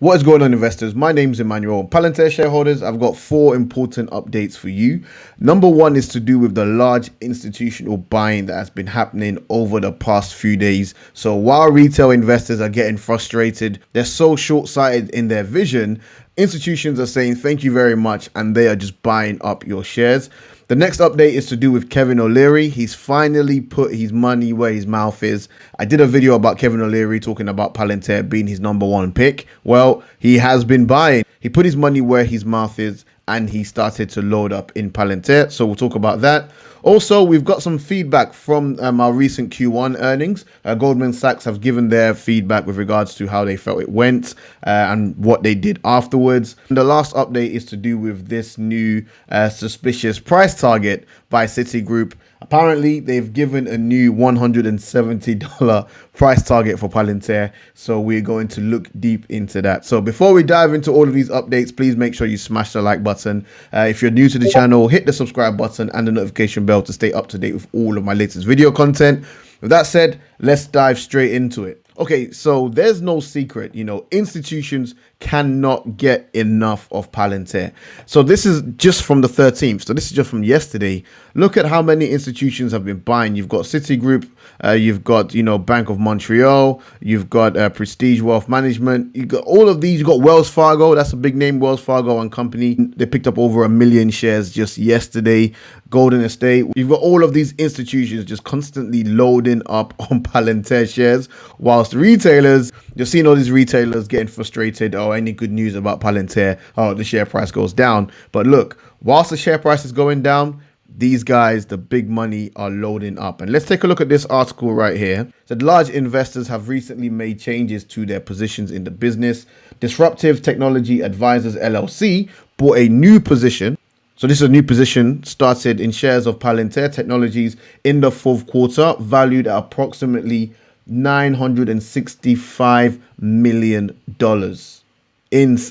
What is going on, investors? My name is Emmanuel. Palantir Shareholders, I've got 4 important updates for you. Number 1 is to do with the large institutional buying that has been happening over the past few days. So while retail investors are getting frustrated, they're so short-sighted in their vision, institutions are saying thank you very much and they are just buying up your shares. The next update is to do with Kevin OLeary. He's finally put his money where his mouth is. I did a video about Kevin OLeary talking about Palantir being his number 1 pick. Well, he has been buying. He put his money where his mouth is and he started to load up in Palantir. So we'll talk about that. Also, we've got some feedback from our recent Q1 earnings. Goldman Sachs have given their feedback with regards to how they felt it went and what they did afterwards. And the last update is to do with this new suspicious price target by Citigroup. Apparently, they've given a new $170 price target for Palantir. So we're going to look deep into that. So before we dive into all of these updates, please make sure you smash the like button. If you're new to the channel, hit the subscribe button and the notification bell to stay up to date with all of my latest video content. With that said, let's dive straight into it. Okay, so there's no secret, institutions cannot get enough of Palantir. So this is just from the 13th. So this is just from yesterday. Look at how many institutions have been buying. You've got Citigroup, you've got, Bank of Montreal, you've got Prestige Wealth Management. You've got all of these. You've got Wells Fargo. That's a big name, Wells Fargo and Company. They picked up over 1 million shares just yesterday. Golden Estate. You've got all of these institutions just constantly loading up on Palantir shares, whilst retailers, you're seeing all these retailers getting frustrated. Oh, any good news about Palantir? Oh, the share price goes down. But look, whilst the share price is going down, these guys, the big money, are loading up. And let's take a look at this article right here. So large investors have recently made changes to their positions in the business. Disruptive Technology Advisors LLC bought a new position. So this is a new position started in shares of Palantir Technologies in the 4th quarter, valued at approximately $965 million.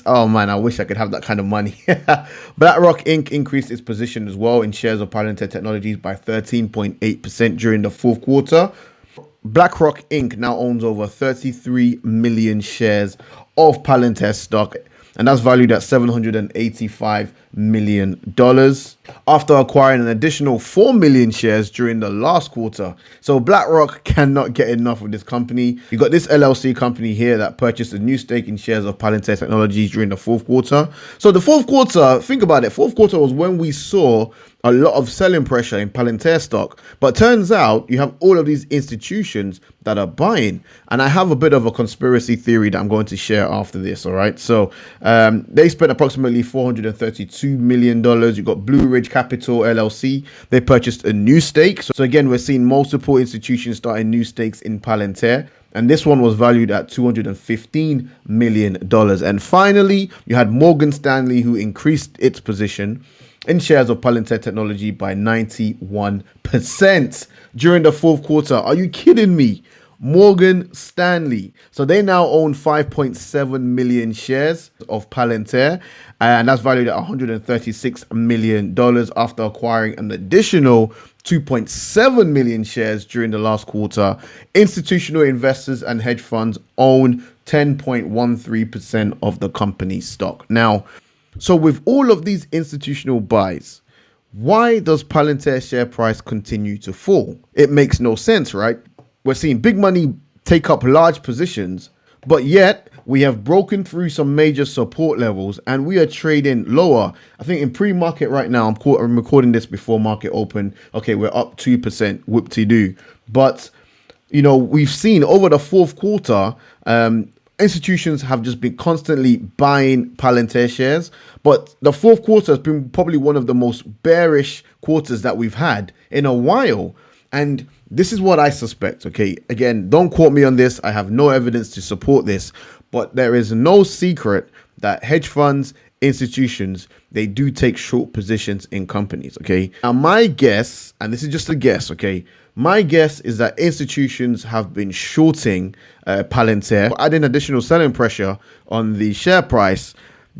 Oh man, I wish I could have that kind of money. BlackRock Inc. increased its position as well in shares of Palantir Technologies by 13.8% during the 4th quarter. BlackRock Inc. now owns over 33 million shares of Palantir stock, and that's valued at $785 million after acquiring an additional 4 million shares during the last quarter. So BlackRock cannot get enough of this company. You got this LLC company here that purchased a new stake in shares of Palantir Technologies during the 4th quarter. So the 4th quarter, think about it, 4th quarter was when we saw a lot of selling pressure in Palantir stock, but turns out you have all of these institutions that are buying. And I have a bit of a conspiracy theory that I'm going to share after this. All right, so they spent approximately $432 million. You got Blue Ridge Capital LLC. They purchased a new stake. So again, we're seeing multiple institutions starting new stakes in Palantir, and this one was valued at $215 million. And finally, you had Morgan Stanley, who increased its position in shares of Palantir Technology by 91% during the 4th quarter. Are you kidding me? Morgan Stanley. So they now own 5.7 million shares of Palantir, and that's valued at $136 million after acquiring an additional 2.7 million shares during the last quarter. Institutional investors and hedge funds own 10.13% of the company's stock. Now, so with all of these institutional buys, why does Palantir share price continue to fall? It makes no sense, right? We're seeing big money take up large positions, but yet we have broken through some major support levels and we are trading lower. I think in pre-market right now, I'm recording this before market open. Okay, we're up 2%, whoop-de-doo. But, we've seen over the 4th quarter, institutions have just been constantly buying Palantir shares, but the 4th quarter has been probably one of the most bearish quarters that we've had in a while. And this is what I suspect. Okay, again, don't quote me on this. I have no evidence to support this, but there is no secret that hedge funds, institutions, they do take short positions in companies. Okay, now my guess, and this is just a guess, okay, my guess is that institutions have been shorting Palantir, adding additional selling pressure on the share price,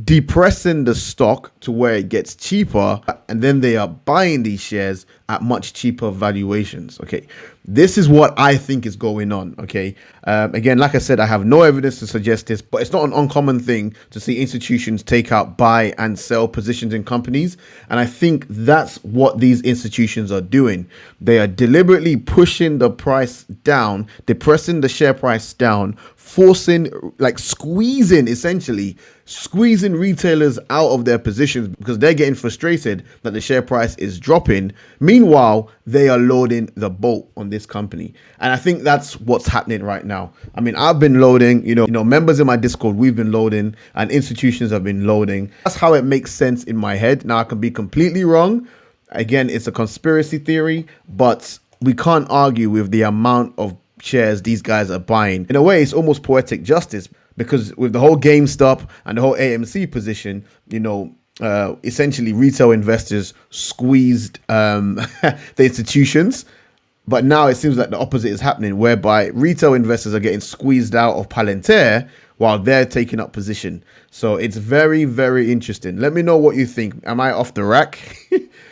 depressing the stock to where it gets cheaper, and then they are buying these shares at much cheaper valuations. Okay, This is what I think is going on. Okay. Again, like I said, I have no evidence to suggest this, but it's not an uncommon thing to see institutions take out, buy and sell positions in companies. And I think that's what these institutions are doing. They are deliberately pushing the price down, depressing the share price down, forcing, like squeezing, essentially squeezing retailers out of their positions because they're getting frustrated that the share price is dropping. Meanwhile, they are loading the boat on this company. And I think that's what's happening right now. I mean, I've been loading, members in my Discord, we've been loading, and institutions have been loading. That's how it makes sense in my head. Now, I can be completely wrong. Again, it's a conspiracy theory, but we can't argue with the amount of shares these guys are buying. In a way, it's almost poetic justice, because with the whole GameStop and the whole AMC position, essentially retail investors squeezed the institutions. But now it seems like the opposite is happening, whereby retail investors are getting squeezed out of Palantir while they're taking up position. So it's very, very interesting. Let me know what you think. Am I off the rack?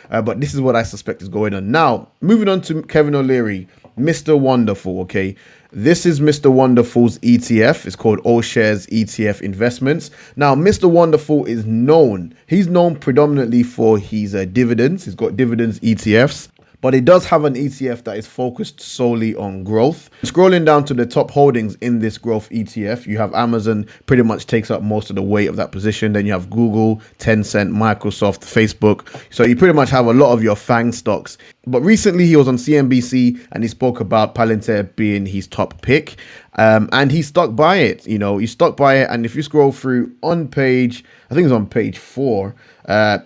But this is what I suspect is going on. Now, moving on to Kevin OLeary, Mr. Wonderful, okay? This is Mr. Wonderful's ETF. It's called All Shares ETF Investments. Now, Mr. Wonderful is known. He's known predominantly for his dividends. He's got dividends ETFs. But it does have an ETF that is focused solely on growth. Scrolling down to the top holdings in this growth ETF, you have Amazon pretty much takes up most of the weight of that position. Then you have Google, Tencent, Microsoft, Facebook. So you pretty much have a lot of your FANG stocks. But recently he was on CNBC and he spoke about Palantir being his top pick. And he stuck by it. He stuck by it. And if you scroll through on page, I think it's on page 4,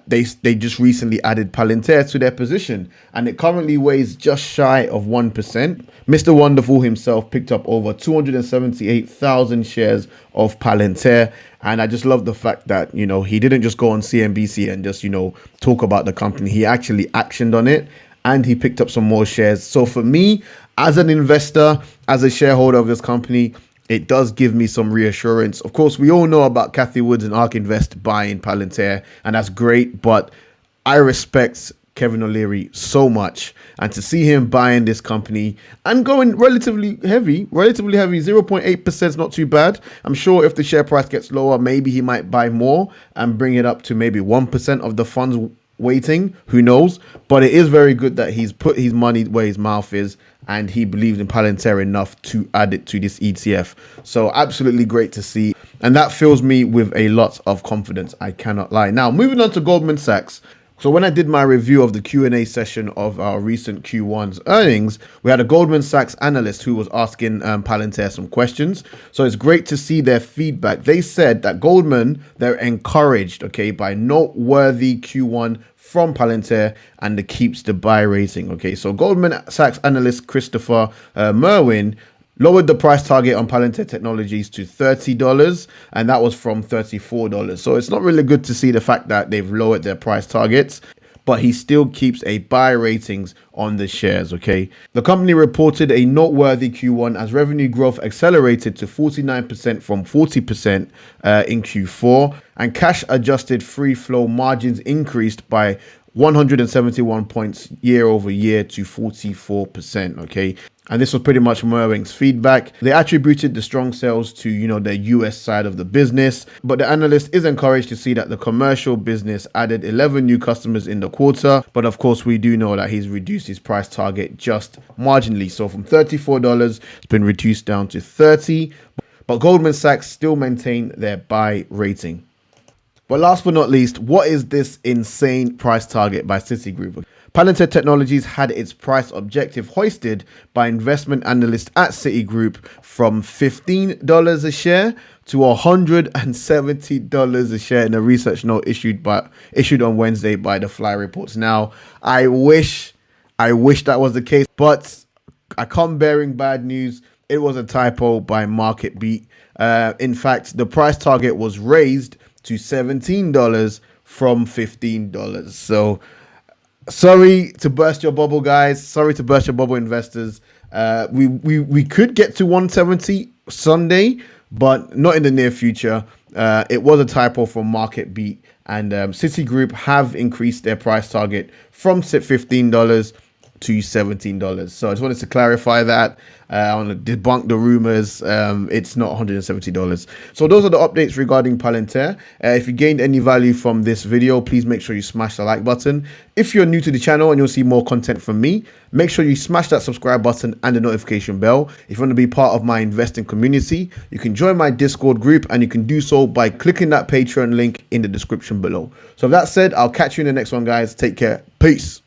they just recently added Palantir to their position, and it currently weighs just shy of 1%. Mr. Wonderful himself picked up over 278,000 shares of Palantir, and I just love the fact that he didn't just go on CNBC and just talk about the company. He actually actioned on it, and he picked up some more shares. So for me, as an investor, as a shareholder of this company, it does give me some reassurance. Of course, we all know about Cathie Woods and ARK Invest buying Palantir, and that's great, but I respect Kevin OLeary so much, and to see him buying this company and going relatively heavy, 0.8% is not too bad. I'm sure if the share price gets lower, maybe he might buy more and bring it up to maybe 1% of the fund's weighting, who knows. But it is very good that he's put his money where his mouth is, and he believes in Palantir enough to add it to this ETF. So absolutely great to see, and that fills me with a lot of confidence, I cannot lie. Now, moving on to Goldman Sachs. So when I did my review of the Q&A session of our recent Q1's earnings, we had a Goldman Sachs analyst who was asking Palantir some questions. So it's great to see their feedback. They said that Goldman, they're encouraged, okay, by noteworthy Q1 from Palantir and the keeps the buy rating. Okay, so Goldman Sachs analyst Christopher Merwin lowered the price target on Palantir Technologies to $30, and that was from $34. So it's not really good to see the fact that they've lowered their price targets, but he still keeps a buy ratings on the shares, okay? The company reported a noteworthy Q1 as revenue growth accelerated to 49% from 40% in Q4, and cash adjusted free flow margins increased by 171 points year over year to 44%, okay? And this was pretty much Merwin's feedback. They attributed the strong sales to, the US side of the business. But the analyst is encouraged to see that the commercial business added 11 new customers in the quarter. But of course, we do know that he's reduced his price target just marginally. So from $34, it's been reduced down to $30. But Goldman Sachs still maintain their buy rating. But last but not least, what is this insane price target by Citigroup? Palantir Technologies had its price objective hoisted by investment analysts at Citigroup from $15 a share to $170 a share in a research note issued on Wednesday by the Fly Reports. Now, I wish that was the case, but I come bearing bad news. It was a typo by Market Beat. In fact, the price target was raised to $17 from $15. So sorry to burst your bubble, guys. Sorry to burst your bubble, investors. We could get to 170 Sunday, but not in the near future. It was a typo from Market Beat, and Citigroup have increased their price target from $15 to $17. So I just wanted to clarify that. I want to debunk the rumors. It's not $170. So those are the updates regarding Palantir. If you gained any value from this video, please make sure you smash the like button. If you're new to the channel and you'll see more content from me, make sure you smash that subscribe button and the notification bell. If you want to be part of my investing community, you can join my Discord group, and you can do so by clicking that Patreon link in the description below. So with that said, I'll catch you in the next one, guys. Take care. Peace.